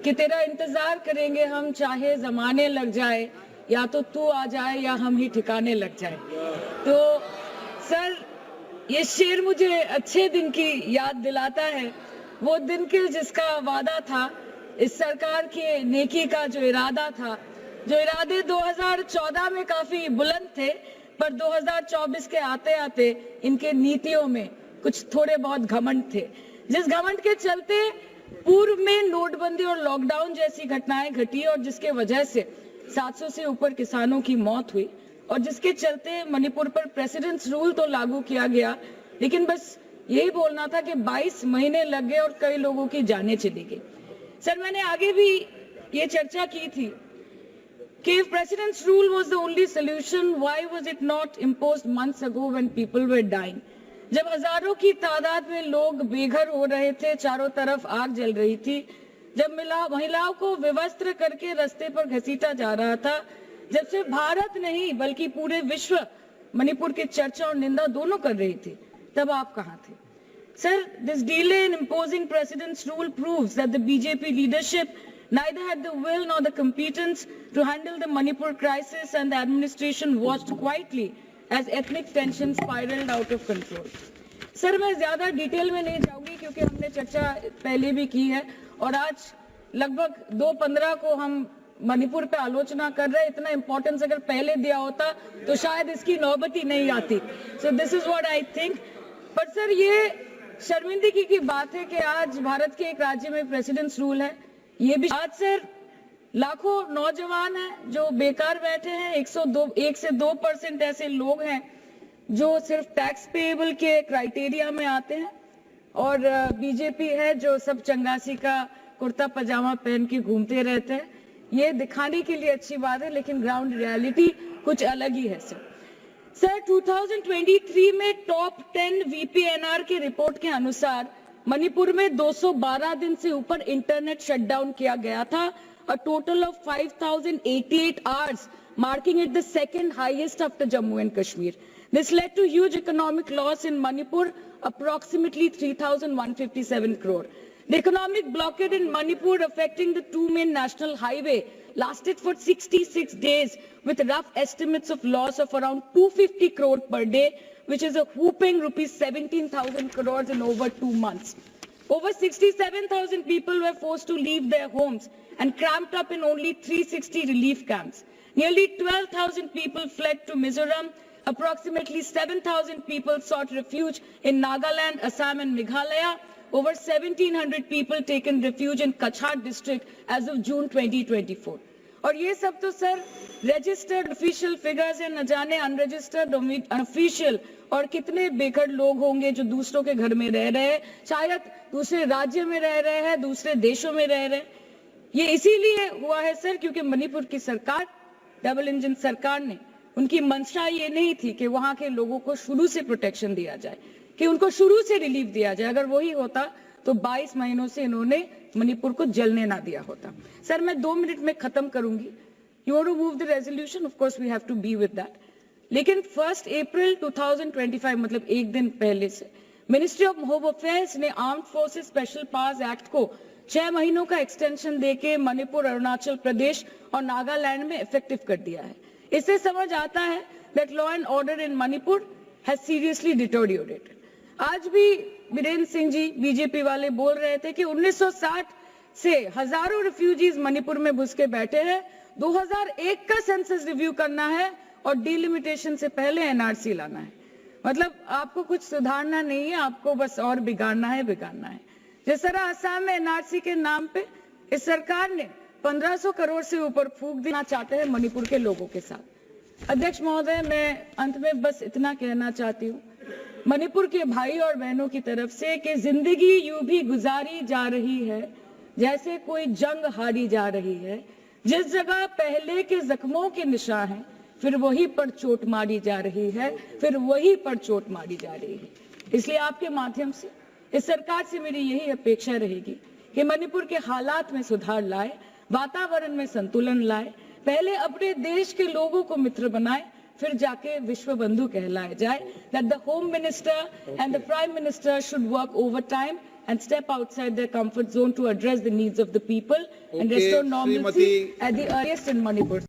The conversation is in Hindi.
कि तेरा इंतजार करेंगे हम चाहे जमाने लग जाए, या तो तू आ जाए या हम ही ठिकाने लग जाए। तो सर, ये शेर मुझे अच्छे दिन की याद दिलाता है, वो दिन के जिसका वादा था, इस सरकार के नेकी का जो इरादा था, जो इरादे 2014 में काफी बुलंद थे, पर 2024 के आते आते इनके नीतियों में कुछ थोड़े बहुत घमंड थे, जिस घमंड के चलते पूर्व में नोटबंदी और लॉकडाउन जैसी घटनाएं घटी और जिसके वजह से 700 से ऊपर किसानों की मौत हुई, और जिसके चलते मणिपुर पर प्रेसिडेंट्स रूल तो लागू किया गया, लेकिन बस यही बोलना था कि 22 महीने लग गए और कई लोगों की जानें चली गई। सर, मैंने आगे भी ये चर्चा की थी कि if president's rule was the only solution, why was it not imposed months ago when people were dying? जब हजारों की तादाद में लोग बेघर हो रहे थे, चारों तरफ आग जल रही थी, जब महिलाओं को विवस्त्र करके रास्ते पर घसीटा जा रहा था, जब सिर्फ भारत नहीं बल्कि पूरे विश्व मणिपुर की चर्चा और निंदा दोनों कर रही थी, तब आप कहां थे? Sir, this delay in imposing president's rule proves that the BJP leadership neither had the will nor the competence to handle the Manipur crisis, and the administration watched quietly as ethnic tensions spiraled out of control. Sir, मैं ज्यादा डिटेल में नहीं जाऊंगी क्योंकि हमने चर्चा पहले भी की है, और आज लगभग 2:15 को हम मणिपुर पे आलोचना कर रहे हैं। इतना इंपॉर्टेंस अगर पहले दिया होता तो शायद इसकी नौबत ही नहीं आती। So this is what I think. पर सर, ये शर्मिंदगी की बात है कि आज भारत के एक राज्य में प्रेसिडेंट्स रूल है। ये भी आज सर लाखों नौजवान हैं जो बेकार बैठे हैं। 1 से 2% ऐसे लोग हैं जो सिर्फ टैक्स पेएबल के क्राइटेरिया में आते हैं, और बीजेपी है जो सब चंगासी का कुर्ता पजामा पहन के घूमते रहते हैं। ये दिखाने के लिए अच्छी बात है, लेकिन ग्राउंड रियलिटी कुछ अलग ही है सर 2023 में टॉप 10 वीपीएनआर की रिपोर्ट के अनुसार मणिपुर में 212 दिन से ऊपर इंटरनेट शटडाउन किया गया था, a total of 5,088 hours, marking it the second highest after Jammu and Kashmir. This led to huge economic loss in Manipur, approximately 3,157 crore. The economic blockade in Manipur, affecting the two main national highway, lasted for 66 days, with rough estimates of loss of around 250 crore per day, which is a whooping rupees 17,000 crores in over 2 months. Over 67,000 people were forced to leave their homes and cramped up in only 360 relief camps. Nearly 12,000 people fled to Mizoram. Approximately 7,000 people sought refuge in Nagaland, Assam and Meghalaya. Over 1,700 people taken refuge in Kachhar district as of June 2024. और ये सब तो सर रजिस्टर्ड ऑफिशियल फिगर्स है, न जाने अनरजिस्टर्ड अनऑफिशियल और कितने बेघर लोग होंगे जो दूसरों के घर में रह रहे हैं, शायद दूसरे राज्य में रह रहे हैं, दूसरे देशों में रह रहे हैं। ये इसीलिए हुआ है सर क्योंकि मणिपुर की सरकार, डबल इंजन सरकार ने, उनकी मंशा ये नहीं थी कि वहां के लोगों को शुरू से प्रोटेक्शन दिया जाए, कि उनको शुरू से रिलीफ दिया जाए। अगर वही होता तो 22 महीनों से इन्होंने मणिपुर को जलने ना दिया होता। सर, मैं 2 मिनट में खत्म करूंगी। You want to move the resolution, of course we have to be with that. लेकिन 1 अप्रैल 2025, मतलब एक दिन पहले से, मिनिस्ट्री ऑफ होम अफेयर्स ने armed forces special powers act को 6 महीनों का एक्सटेंशन देके मणिपुर, अरुणाचल प्रदेश और नागालैंड में इफेक्टिव कर दिया है। इससे समझ आता है that law and order in Manipur has seriously deteriorated. आज भी बीरेंद्र सिंह जी बीजेपी वाले बोल रहे थे कि 1960 से हजारों रिफ्यूजीज मणिपुर में घुस के बैठे हैं। 2001 का सेंसस रिव्यू करना है और डिलिमिटेशन से पहले एनआरसी लाना है। मतलब आपको कुछ सुधारना नहीं है, आपको बस और बिगाड़ना है। जिस तरह असम में एनआरसी के नाम पे इस सरकार ने 1500 करोड़ से ऊपर फूंक देना चाहते हैं मणिपुर के लोगों के साथ। अध्यक्ष महोदय, मैं अंत में बस इतना कहना चाहती हूँ मणिपुर के भाई और बहनों की तरफ से कि जिंदगी यूं भी गुजारी जा रही है जैसे कोई जंग हारी जा रही है। जिस जगह पहले के जख्मों के निशान हैं, फिर वहीं पर चोट मारी जा रही है, इसलिए आपके माध्यम से इस सरकार से मेरी यही अपेक्षा रहेगी कि मणिपुर के हालात में सुधार लाए, वातावरण में संतुलन लाए, पहले अपने देश के लोगों को मित्र बनाए, फिर जाके विश्व बंधु कहलाए जाए। That the Home Minister and the Prime Minister should work overtime and step outside their comfort zone to address the needs of the people and Okay, restore normalcy Srimati- at the earliest in Manipur.